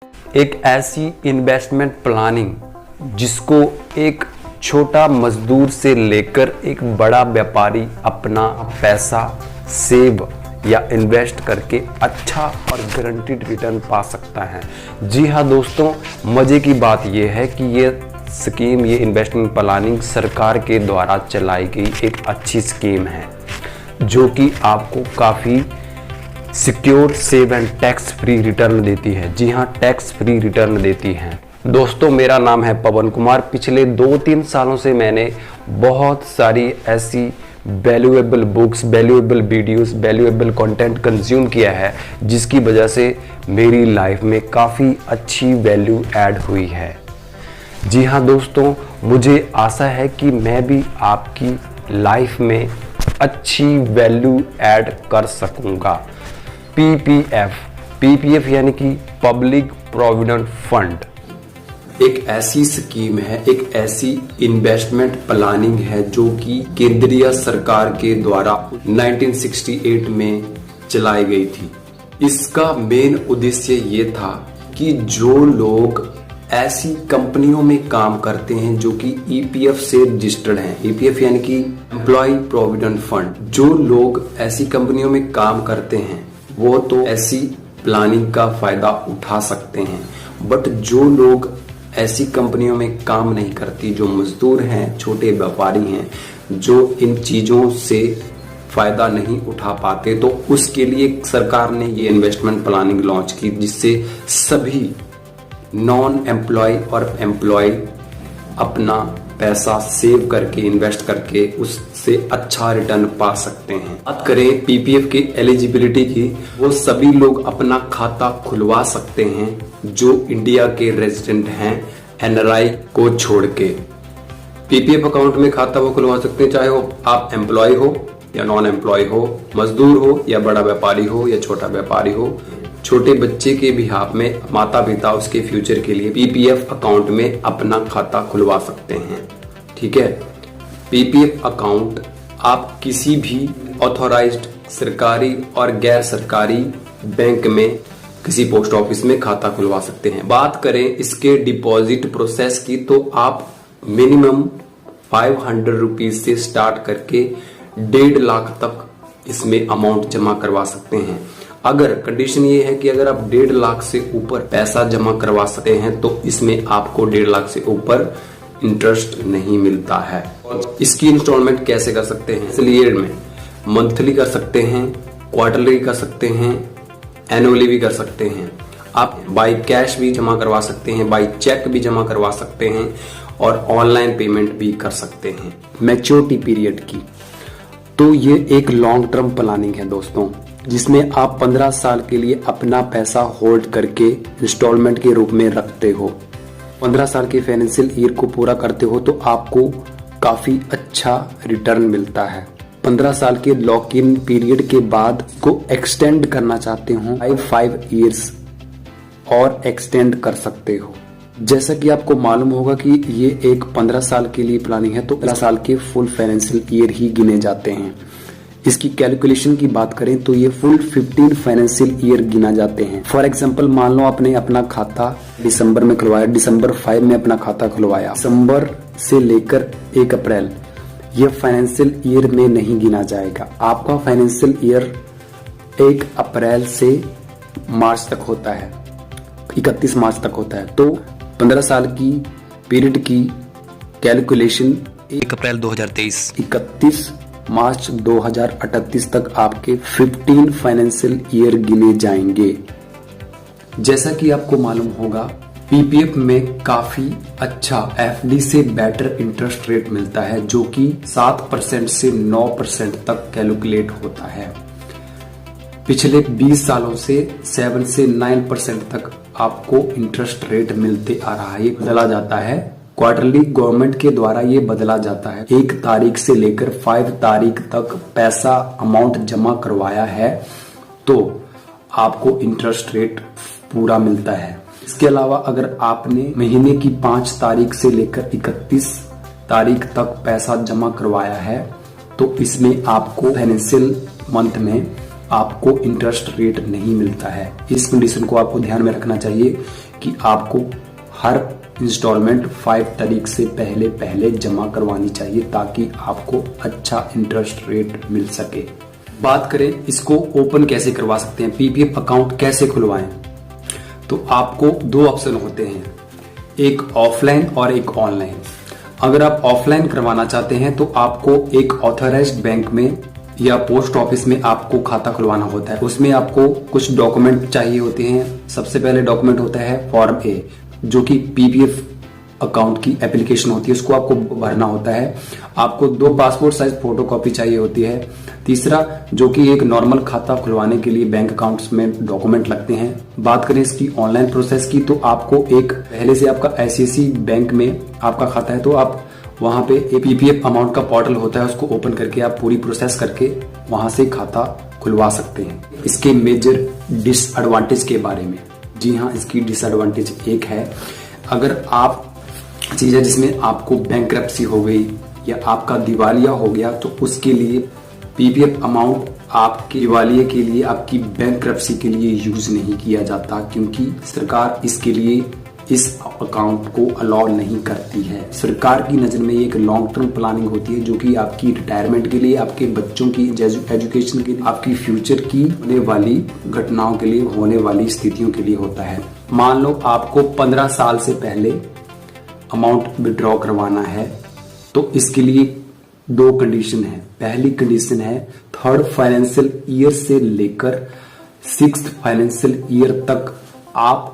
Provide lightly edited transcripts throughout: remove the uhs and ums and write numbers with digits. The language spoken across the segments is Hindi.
एक ऐसी इन्वेस्टमेंट प्लानिंग जिसको एक छोटा मजदूर से लेकर एक बड़ा व्यापारी अपना पैसा सेव या इन्वेस्ट करके अच्छा और गारंटीड रिटर्न पा सकता है। जी हाँ दोस्तों, मज़े की बात यह है कि ये स्कीम, ये इन्वेस्टमेंट प्लानिंग सरकार के द्वारा चलाई गई एक अच्छी स्कीम है जो कि आपको काफ़ी secure, save and tax free return देती है। जी हाँ, टैक्स फ्री रिटर्न देती है। दोस्तों, मेरा नाम है पवन कुमार। पिछले 2-3 सालों से मैंने बहुत सारी ऐसी valuable books, valuable videos, valuable content consume किया है जिसकी वजह से मेरी लाइफ में काफ़ी अच्छी वैल्यू ऐड हुई है। जी हाँ दोस्तों, मुझे आशा है कि मैं भी आपकी लाइफ में अच्छी वैल्यू ऐड कर सकूँगा। पीपीएफ यानी कि पब्लिक प्रोविडेंट फंड एक ऐसी स्कीम है, एक ऐसी इन्वेस्टमेंट प्लानिंग है जो कि केंद्रीय सरकार के द्वारा 1968 में चलाई गई थी। इसका मेन उद्देश्य ये था कि जो लोग ऐसी कंपनियों में काम करते हैं जो कि ईपीएफ से रजिस्टर्ड हैं, ईपीएफ यानी कि एम्प्लॉय प्रोविडेंट फंड, जो लोग ऐसी कंपनियों में काम करते हैं वो तो ऐसी प्लानिंग का फायदा उठा सकते हैं, बट जो लोग ऐसी कंपनियों में काम नहीं करती, जो मजदूर हैं, छोटे व्यापारी हैं, जो इन चीजों से फायदा नहीं उठा पाते, तो उसके लिए सरकार ने ये इन्वेस्टमेंट प्लानिंग लॉन्च की जिससे सभी नॉन एम्प्लॉय और एम्प्लॉय अपना पैसा सेव करके, इन्वेस्ट करके उससे अच्छा रिटर्न पा सकते हैं। बात करें पीपीएफ की एलिजिबिलिटी की, वो सभी लोग अपना खाता खुलवा सकते हैं जो इंडिया के रेजिडेंट हैं, एनआरआई को छोड़ के। पीपीएफ अकाउंट में खाता वो खुलवा सकते हैं, चाहे वो आप एम्प्लॉय हो या नॉन एम्प्लॉय हो, मजदूर हो या बड़ा व्यापारी हो या छोटा व्यापारी हो। छोटे बच्चे के बिहाफ में माता पिता उसके फ्यूचर के लिए पीपीएफ अकाउंट में अपना खाता खुलवा सकते हैं। ठीक है, पीपीएफ अकाउंट आप किसी भी ऑथोराइज्ड सरकारी और गैर सरकारी बैंक में, किसी पोस्ट ऑफिस में खाता खुलवा सकते हैं। बात करें इसके डिपॉजिट प्रोसेस की, तो आप मिनिमम 500 रुपीज से स्टार्ट करके 1.5 लाख तक इसमें अमाउंट जमा करवा सकते हैं। अगर कंडीशन ये है कि अगर आप 1.5 लाख से ऊपर पैसा जमा करवा सकते हैं तो इसमें आपको 1.5 लाख से ऊपर इंटरेस्ट नहीं मिलता है। और इसकी इंस्टॉलमेंट कैसे कर सकते हैं? इसलिए में मंथली कर सकते हैं, क्वार्टरली कर सकते हैं, एनुअली भी कर सकते हैं। आप बाय कैश भी जमा करवा सकते हैं, बाय चेक भी जमा करवा सकते हैं और ऑनलाइन पेमेंट भी कर सकते हैं। मैच्योरिटी पीरियड की, तो ये एक लॉन्ग टर्म प्लानिंग है दोस्तों, जिसमें आप 15 साल के लिए अपना पैसा होल्ड करके इंस्टॉलमेंट के रूप में रखते हो। 15 साल के फाइनेंशियल ईयर को पूरा करते हो तो आपको काफी अच्छा रिटर्न मिलता है। 15 साल के लॉक इन पीरियड के बाद को एक्सटेंड करना चाहते हो 5 ईयर्स और एक्सटेंड कर सकते हो। जैसा कि आपको मालूम होगा कि ये एक 15 साल के लिए प्लानिंग है, तो 15 साल के फुल फाइनेंशियल ईयर ही गिने जाते हैं। इसकी कैलकुलेशन की बात करें तो ये फुल 15 फाइनेंशियल ईयर गिना जाते हैं। फॉर एग्जांपल, मान लो आपने अपना खाता दिसंबर में खुलवाया, दिसंबर 5 में अपना खाता खुलवाया, दिसंबर से लेकर 1 अप्रैल, ये फाइनेंशियल ईयर में नहीं गिना जाएगा। आपका फाइनेंशियल ईयर 1 अप्रैल से मार्च तक होता है, 31 मार्च तक होता है। तो 15 साल की पीरियड की कैलकुलेशन 1 अप्रैल 2023, 31 मार्च 2038 तक आपके 15 फाइनेंशियल ईयर गिने जाएंगे। जैसा कि आपको मालूम होगा, पीपीएफ में काफी अच्छा एफडी से बेटर इंटरेस्ट रेट मिलता है जो कि 7% से 9% तक कैलकुलेट होता है। पिछले 20 सालों से 7 से 9% तक आपको इंटरेस्ट रेट मिलते आ रहा है। ये बदला जाता है क्वार्टरली, गवर्नमेंट के द्वारा ये बदला जाता है। 1 तारीख से लेकर 5 तारीख तक पैसा अमाउंट जमा करवाया है तो आपको इंटरेस्ट रेट पूरा मिलता है। इसके अलावा अगर आपने महीने की 5 तारीख से लेकर 31 तारीख तक पैसा जमा करवाया है तो इसमें आपको फाइनेंशियल मंथ में आपको इंटरेस्ट रेट नहीं मिलता है। इस कंडीशन को आपको ध्यान में रखना चाहिए कि आपको हर इंस्टॉलमेंट 5 तारीख से पहले जमा करवानी चाहिए ताकि आपको अच्छा इंटरेस्ट रेट मिल सके। बात करें इसको ओपन कैसे करवा सकते हैं, पीपीएफ अकाउंट कैसे खुलवाएं, तो आपको 2 ऑप्शन होते हैं, एक ऑफलाइन और एक ऑनलाइन। अगर आप ऑफलाइन करवाना चाहते हैं तो आपको एक ऑथराइज्ड बैंक में या पोस्ट ऑफिस में आपको खाता खुलवाना होता है। उसमें आपको कुछ डॉक्यूमेंट चाहिए होते हैं। सबसे पहले डॉक्यूमेंट होता है फॉर्म ए, जो कि पीपीएफ अकाउंट की एप्लीकेशन होती है, उसको आपको भरना होता है। आपको 2 पासपोर्ट साइज फोटोकॉपी चाहिए होती है। तीसरा जो कि एक नॉर्मल खाता खुलवाने के लिए बैंक अकाउंट्स में डॉक्यूमेंट लगते हैं। बात करें इसकी ऑनलाइन प्रोसेस की, तो आपको एक पहले से आपका आईसीआईसीआई बैंक में आपका खाता है तो आप वहां पे एक पीपीएफ अमाउंट का पोर्टल होता है, उसको ओपन करके आप पूरी प्रोसेस करके वहां से खाता खुलवा सकते हैं। इसके मेजर डिसएडवांटेज के बारे में, जी हाँ, इसकी डिसएडवांटेज एक है, अगर आप चीज है जिसमें आपको बैंकरप्सी हो गई या आपका दिवालिया हो गया तो उसके लिए पीपीएफ अमाउंट आपके दिवालिये के लिए, आपकी बैंकरप्सी के लिए यूज नहीं किया जाता, क्योंकि सरकार इसके लिए इस अकाउंट को अलाउ नहीं करती है। सरकार की नजर में एक लॉन्ग टर्म प्लानिंग होती है जो कि आपकी रिटायरमेंट के लिए, आपके बच्चों की एजुकेशन के लिए, आपकी फ्यूचर की होने वाली घटनाओं के लिए, होने वाली स्थितियों के लिए होता है। मान लो आपको 15 साल से पहले अमाउंट विड्रॉ करवाना है तो इसके लिए 2 कंडीशन है। पहली कंडीशन है 3rd फाइनेंशियल ईयर से लेकर 6th फाइनेंशियल ईयर तक आप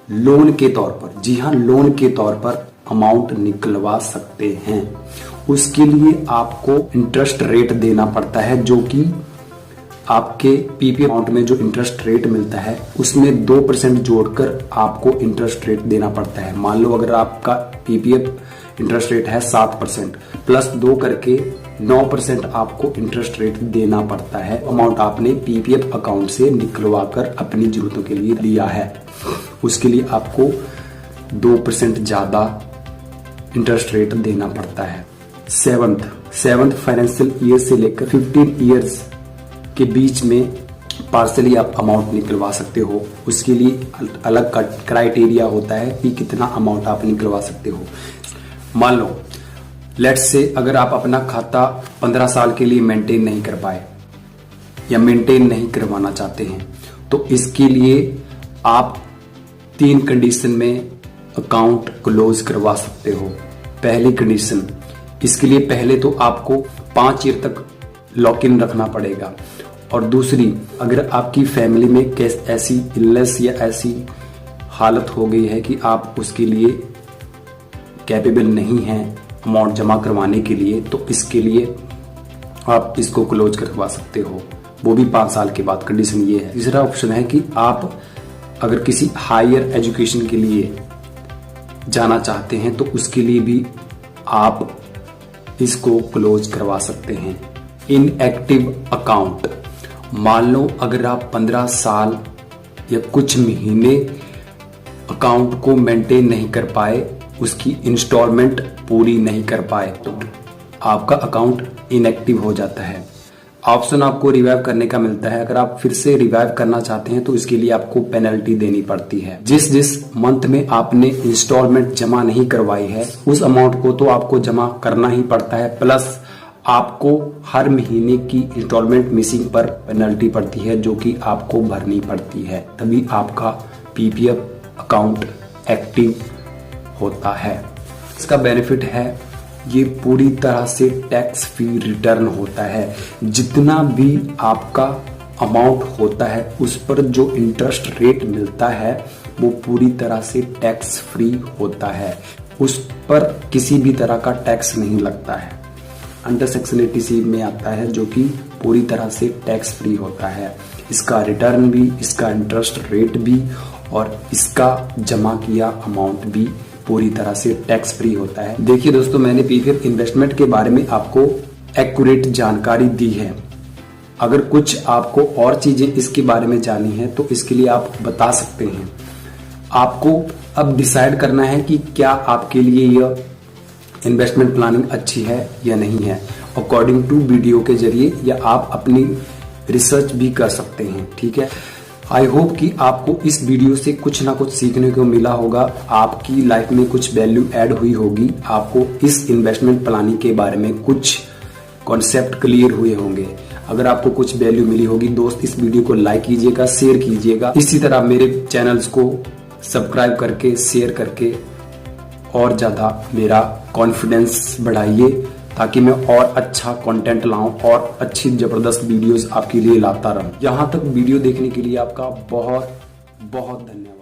लोन के तौर पर, जी हाँ, लोन के तौर पर अमाउंट निकलवा सकते हैं। उसके लिए आपको इंटरेस्ट रेट देना पड़ता है, जो कि आपके पीपीएफ अकाउंट में जो इंटरेस्ट रेट मिलता है उसमें 2% जोड़कर आपको इंटरेस्ट रेट देना पड़ता है। मान लो अगर आपका पीपीएफ इंटरेस्ट रेट है 7%, प्लस 2 करके 9% आपको इंटरेस्ट रेट देना पड़ता है। अमाउंट आपने पीपीएफ अकाउंट से निकलवा कर अपनी जरूरतों के लिए लिया है, उसके लिए आपको 2% ज्यादा इंटरेस्ट रेट देना पड़ता है। 7th फाइनेंशियल ईयर से लेकर 15 ईयर्स के बीच में पार्सली आप अमाउंट निकलवा सकते हो। उसके लिए अलग क्राइटेरिया होता है कि कितना अमाउंट आप निकलवा सकते हो। मान लो लेट्स से अगर आप अपना खाता 15 साल के लिए मेंटेन नहीं कर पाए या मेंटेन नहीं करवाना चाहते हैं, तो इसके लिए आप 3 कंडीशन में अकाउंट क्लोज करवा सकते हो। पहली कंडीशन, इसके लिए पहले तो आपको 5 ईयर तक लॉक इन रखना पड़ेगा, और दूसरी, अगर आपकी फैमिली में ऐसी इलनेस या ऐसी हालत हो गई है कि आप उसके लिए कैपेबल नहीं हैं अमाउंट जमा करवाने के लिए, तो इसके लिए आप इसको क्लोज करवा सकते हो, वो भी 5 साल के बाद। कंडीशन ये है। तीसरा ऑप्शन है कि आप अगर किसी हायर एजुकेशन के लिए जाना चाहते हैं तो उसके लिए भी आप इसको क्लोज करवा सकते हैं। इनएक्टिव अकाउंट, मान लो अगर आप 15 साल या कुछ महीने अकाउंट को मेंटेन नहीं कर पाए, उसकी इंस्टॉलमेंट पूरी नहीं कर पाए, तो आपका अकाउंट इनएक्टिव हो जाता है। ऑप्शन आपको रिवाइव करने का मिलता है। अगर आप फिर से रिवाइव करना चाहते हैं तो इसके लिए आपको पेनल्टी देनी पड़ती है। जिस मंथ में आपने इंस्टॉलमेंट जमा नहीं करवाई है उस अमाउंट को तो आपको जमा करना ही पड़ता है, प्लस आपको हर महीने की इंस्टॉलमेंट मिसिंग पर पेनल्टी पड़ती है जो कि आपको भरनी पड़ती है, तभी आपका पीपीएफ अकाउंट एक्टिव होता है। इसका बेनिफिट है ये पूरी तरह से टैक्स फ्री रिटर्न होता है। जितना भी आपका अमाउंट होता है उस पर जो इंटरेस्ट रेट मिलता है वो पूरी तरह से टैक्स फ्री होता है, उस पर किसी भी तरह का टैक्स नहीं लगता है। अंडर सेक्शन 80C में आता है जो कि पूरी तरह से टैक्स फ्री होता है। इसका रिटर्न भी, इसका इंटरेस्ट रेट भी और इसका जमा किया अमाउंट भी पूरी तरह से टैक्स फ्री होता है। देखिए दोस्तों, मैंने पीपीएफ इन्वेस्टमेंट के बारे में आपको एक्यूरेट जानकारी दी है। अगर कुछ आपको और चीजें इसके बारे में जाननी है तो इसके लिए आप बता सकते हैं। आपको अब डिसाइड करना है कि क्या आपके लिए यह इन्वेस्टमेंट प्लानिंग अच्छी है या नहीं है, अकॉर्डिंग टू वीडियो के जरिए, या आप अपनी रिसर्च भी कर सकते हैं। ठीक है, आई होप कि आपको इस वीडियो से कुछ ना कुछ सीखने को मिला होगा, आपकी लाइफ में कुछ वैल्यू ऐड हुई होगी, आपको इस इन्वेस्टमेंट प्लानिंग के बारे में कुछ कॉन्सेप्ट क्लियर हुए होंगे। अगर आपको कुछ वैल्यू मिली होगी दोस्त, इस वीडियो को लाइक कीजिएगा, शेयर कीजिएगा। इसी तरह मेरे चैनल्स को सब्सक्राइब करके, शेयर करके और ज्यादा मेरा कॉन्फिडेंस बढ़ाइए, ताकि मैं और अच्छा कंटेंट लाऊं और अच्छी जबरदस्त वीडियोस आपके लिए लाता रहूं। यहां तक वीडियो देखने के लिए आपका बहुत बहुत धन्यवाद।